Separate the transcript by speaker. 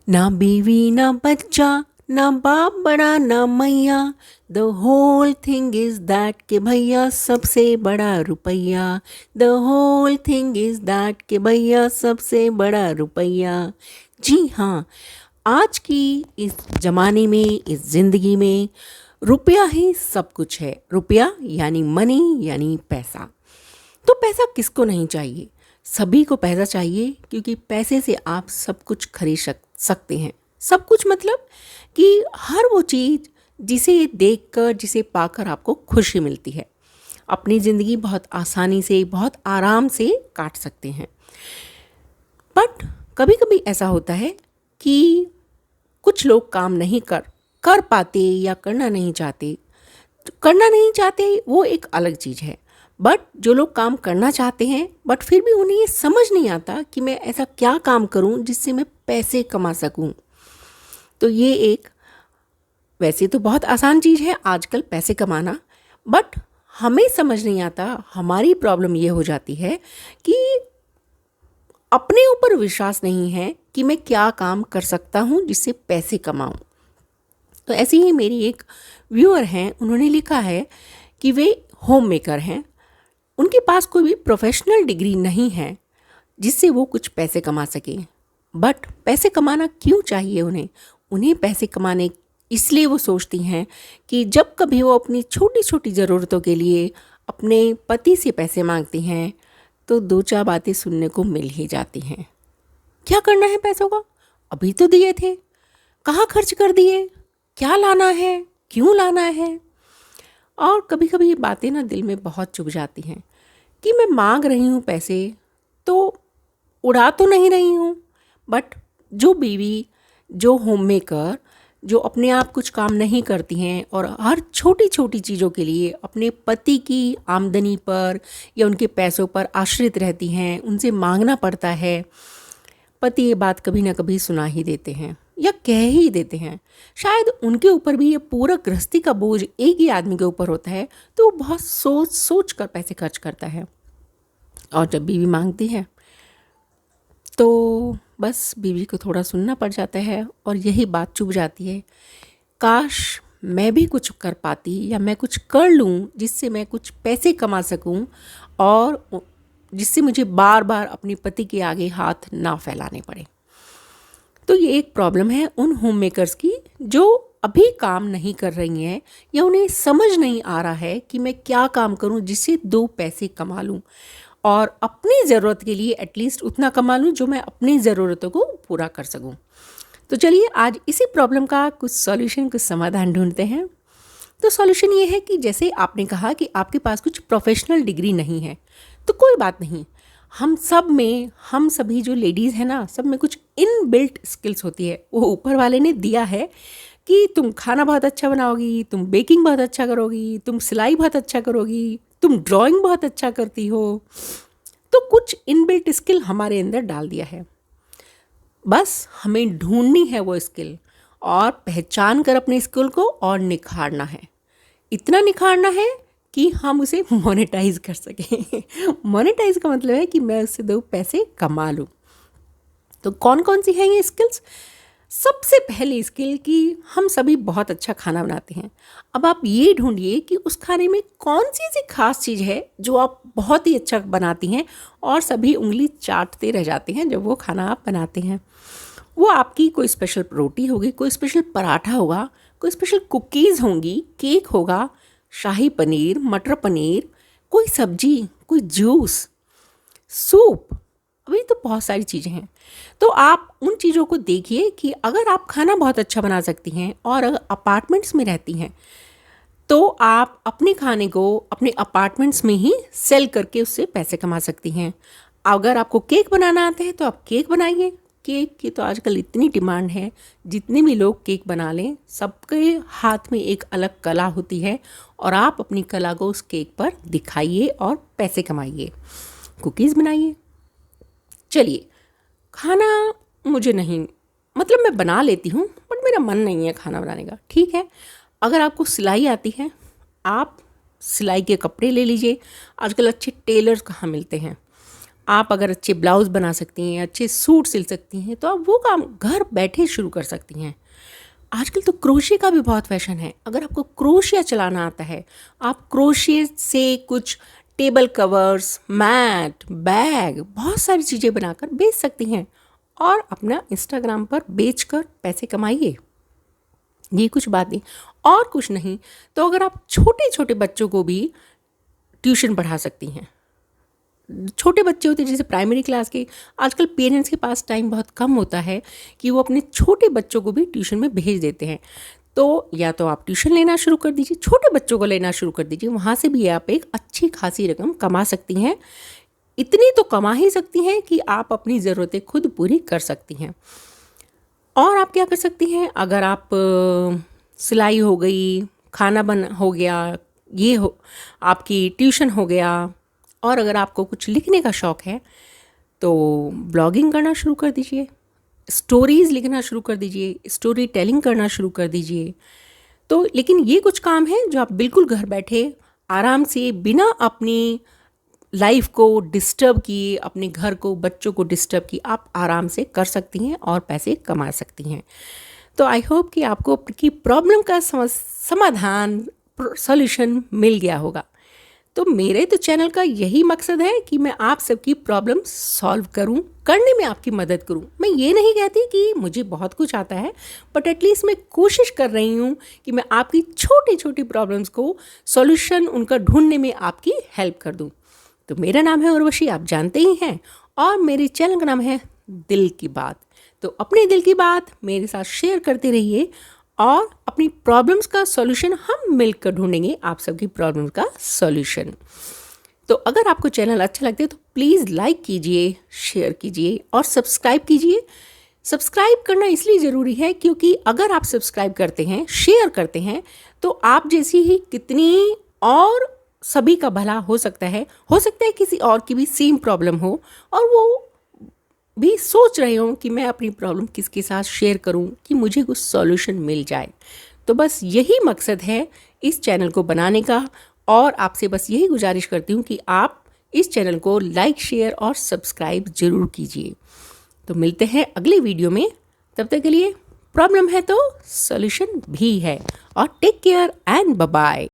Speaker 1: ना बीवी ना बच्चा, ना बाप बड़ा ना मैया, the whole thing is that के भैया सबसे बड़ा रुपया। The whole thing is that के भैया सबसे बड़ा रुपया। जी हाँ, आज की इस ज़माने में, इस ज़िंदगी में रुपया ही सब कुछ है। रुपया यानी मनी, यानी पैसा। तो पैसा किसको नहीं चाहिए? सभी को पैसा चाहिए, क्योंकि पैसे से आप सब कुछ खरीद सकते हैं। सब कुछ मतलब कि हर वो चीज़ जिसे देखकर, जिसे पाकर आपको खुशी मिलती है। अपनी ज़िंदगी बहुत आसानी से, बहुत आराम से काट सकते हैं। बट कभी कभी ऐसा होता है कि कुछ लोग काम नहीं कर पाते या करना नहीं चाहते, वो एक अलग चीज़ है। बट जो लोग काम करना चाहते हैं, बट फिर भी उन्हें ये समझ नहीं आता कि मैं ऐसा क्या काम करूं जिससे मैं पैसे कमा सकूं। तो ये एक, वैसे तो बहुत आसान चीज़ है आजकल पैसे कमाना, बट हमें समझ नहीं आता। हमारी प्रॉब्लम ये हो जाती है कि अपने ऊपर विश्वास नहीं है कि मैं क्या काम कर सकता हूँ जिससे पैसे कमाऊँ। तो ऐसे ही मेरी एक व्यूअर हैं, उन्होंने लिखा है कि वे होम मेकर हैं। उनके पास कोई भी प्रोफेशनल डिग्री नहीं है जिससे वो कुछ पैसे कमा सकें। बट पैसे कमाना क्यों चाहिए उन्हें? उन्हें पैसे कमाने इसलिए वो सोचती हैं कि जब कभी वो अपनी छोटी छोटी ज़रूरतों के लिए अपने पति से पैसे मांगती हैं तो दो चार बातें सुनने को मिल ही जाती हैं। क्या करना है पैसों का? अभी तो दिए थे, कहाँ खर्च कर दिए, क्या लाना है, क्यों लाना है। और कभी कभी ये बातें ना दिल में बहुत चुभ जाती हैं कि मैं मांग रही हूँ पैसे, तो उड़ा तो नहीं रही हूँ। बट जो बीवी, जो होम मेकर, जो अपने आप कुछ काम नहीं करती हैं और हर छोटी छोटी चीज़ों के लिए अपने पति की आमदनी पर या उनके पैसों पर आश्रित रहती हैं, उनसे मांगना पड़ता है। पति ये बात कभी ना कभी सुना ही देते हैं या कह ही देते हैं। शायद उनके ऊपर भी ये पूरा गृहस्थी का बोझ एक ही आदमी के ऊपर होता है, तो वो बहुत सोच सोच कर पैसे खर्च करता है। और जब बीवी मांगती है तो बस बीवी को थोड़ा सुनना पड़ जाता है और यही बात चुभ जाती है। काश मैं भी कुछ कर पाती या मैं कुछ कर लूँ जिससे मैं कुछ पैसे कमा सकूँ और जिससे मुझे बार बार अपने पति के आगे हाथ ना फैलाने पड़े। तो ये एक प्रॉब्लम है उन होम मेकर्स की जो अभी काम नहीं कर रही हैं या उन्हें समझ नहीं आ रहा है कि मैं क्या काम करूं जिससे दो पैसे कमा लूं और अपनी ज़रूरत के लिए एटलीस्ट उतना कमा लूं जो मैं अपनी ज़रूरतों को पूरा कर सकूं। तो चलिए आज इसी प्रॉब्लम का कुछ सॉल्यूशन, कुछ समाधान ढूंढते हैं। तो सॉल्यूशन ये है कि जैसे आपने कहा कि आपके पास कुछ प्रोफेशनल डिग्री नहीं है, तो कोई बात नहीं। हम सभी जो लेडीज़ हैं ना, सब में कुछ इनबिल्ट स्किल्स होती है। वो ऊपर वाले ने दिया है कि तुम खाना बहुत अच्छा बनाओगी, तुम बेकिंग बहुत अच्छा करोगी, तुम सिलाई बहुत अच्छा करोगी, तुम ड्राइंग बहुत अच्छा करती हो। तो कुछ इनबिल्ट स्किल हमारे अंदर डाल दिया है। बस हमें ढूंढनी है वो स्किल और पहचान कर अपने स्किल को और निखारना है। इतना निखारना है कि हम उसे मोनेटाइज कर सकें। मोनेटाइज का मतलब है कि मैं उससे दो पैसे कमा लूँ। तो कौन कौन सी हैं ये स्किल्स? सबसे पहली स्किल कि हम सभी बहुत अच्छा खाना बनाते हैं। अब आप ये ढूंढिए कि उस खाने में कौन सी ऐसी खास चीज़ है जो आप बहुत ही अच्छा बनाती हैं और सभी उंगली चाटते रह जाते हैं जब वो खाना आप बनाते हैं। वो आपकी कोई स्पेशल रोटी होगी, कोई स्पेशल पराठा होगा, कोई स्पेशल कुकीज़ होंगी, केक होगा, शाही पनीर, मटर पनीर, कोई सब्जी, कोई जूस, सूप। अभी तो बहुत सारी चीज़ें हैं। तो आप उन चीज़ों को देखिए कि अगर आप खाना बहुत अच्छा बना सकती हैं और अगर अपार्टमेंट्स में रहती हैं तो आप अपने खाने को अपने अपार्टमेंट्स में ही सेल करके उससे पैसे कमा सकती हैं। अगर आपको केक बनाना आता है तो आप केक बनाइए। केक की तो आजकल इतनी डिमांड है, जितने भी लोग केक बना लें सबके हाथ में एक अलग कला होती है और आप अपनी कला को उस केक पर दिखाइए और पैसे कमाइए। कुकीज़ बनाइए। चलिए, खाना मुझे नहीं, मतलब मैं बना लेती हूँ बट मेरा मन नहीं है खाना बनाने का। ठीक है, अगर आपको सिलाई आती है, आप सिलाई के कपड़े ले लीजिए। आजकल अच्छे टेलर्स कहाँ मिलते हैं। आप अगर अच्छे ब्लाउज़ बना सकती हैं, अच्छे सूट सिल सकती हैं, तो आप वो काम घर बैठे शुरू कर सकती हैं। आजकल तो क्रोशे का भी बहुत फैशन है। अगर आपको क्रोशिया चलाना आता है, आप क्रोशे से कुछ टेबल कवर्स, मैट, बैग, बहुत सारी चीज़ें बनाकर बेच सकती हैं और अपना इंस्टाग्राम पर बेचकर पैसे कमाइए। ये कुछ बात नहीं और कुछ नहीं तो अगर आप छोटे छोटे बच्चों को भी ट्यूशन पढ़ा सकती हैं। छोटे बच्चे होते हैं जैसे प्राइमरी क्लास के, आजकल पेरेंट्स के पास टाइम बहुत कम होता है कि वो अपने छोटे बच्चों को भी ट्यूशन में भेज देते हैं। तो या तो आप ट्यूशन लेना शुरू कर दीजिए, छोटे बच्चों को लेना शुरू कर दीजिए, वहाँ से भी आप एक अच्छी खासी रकम कमा सकती हैं। इतनी तो कमा ही सकती हैं कि आप अपनी ज़रूरतें खुद पूरी कर सकती हैं। और आप क्या कर सकती हैं, अगर आप सिलाई हो गई, खाना बन हो गया, ये हो आपकी ट्यूशन हो गया, और अगर आपको कुछ लिखने का शौक़ है तो ब्लॉगिंग करना शुरू कर दीजिए, स्टोरीज़ लिखना शुरू कर दीजिए, स्टोरी टेलिंग करना शुरू कर दीजिए। तो लेकिन ये कुछ काम है जो आप बिल्कुल घर बैठे आराम से बिना अपनी लाइफ को डिस्टर्ब किए, अपने घर को, बच्चों को डिस्टर्ब किए, आप आराम से कर सकती हैं और पैसे कमा सकती हैं। तो आई होप कि आपको आपकी प्रॉब्लम का समाधान, सॉल्यूशन मिल गया होगा। तो मेरे तो चैनल का यही मकसद है कि मैं आप सबकी प्रॉब्लम सॉल्व करूं, करने में आपकी मदद करूं। मैं ये नहीं कहती कि मुझे बहुत कुछ आता है, बट एटलीस्ट मैं कोशिश कर रही हूं कि मैं आपकी छोटी छोटी प्रॉब्लम्स को सॉल्यूशन उनका ढूंढने में आपकी हेल्प कर दूं। तो मेरा नाम है उर्वशी, आप जानते ही हैं, और मेरे चैनल का नाम है दिल की बात। तो अपने दिल की बात मेरे साथ शेयर करते रहिए और अपनी प्रॉब्लम्स का सॉल्यूशन हम मिलकर ढूंढेंगे, आप सबकी प्रॉब्लम्स का सॉल्यूशन। तो अगर आपको चैनल अच्छा लगता है तो प्लीज़ लाइक कीजिए, शेयर कीजिए और सब्सक्राइब कीजिए। सब्सक्राइब करना इसलिए ज़रूरी है क्योंकि अगर आप सब्सक्राइब करते हैं, शेयर करते हैं, तो आप जैसी ही कितनी और सभी का भला हो सकता है किसी और की भी सेम प्रॉब्लम हो और वो भी सोच रहे हो कि मैं अपनी प्रॉब्लम किसके साथ शेयर करूं कि मुझे कुछ सॉल्यूशन मिल जाए। तो बस यही मकसद है इस चैनल को बनाने का, और आपसे बस यही गुजारिश करती हूं कि आप इस चैनल को लाइक, शेयर और सब्सक्राइब ज़रूर कीजिए। तो मिलते हैं अगले वीडियो में, तब तक के लिए प्रॉब्लम है तो सॉल्यूशन भी है, और take care and bye bye.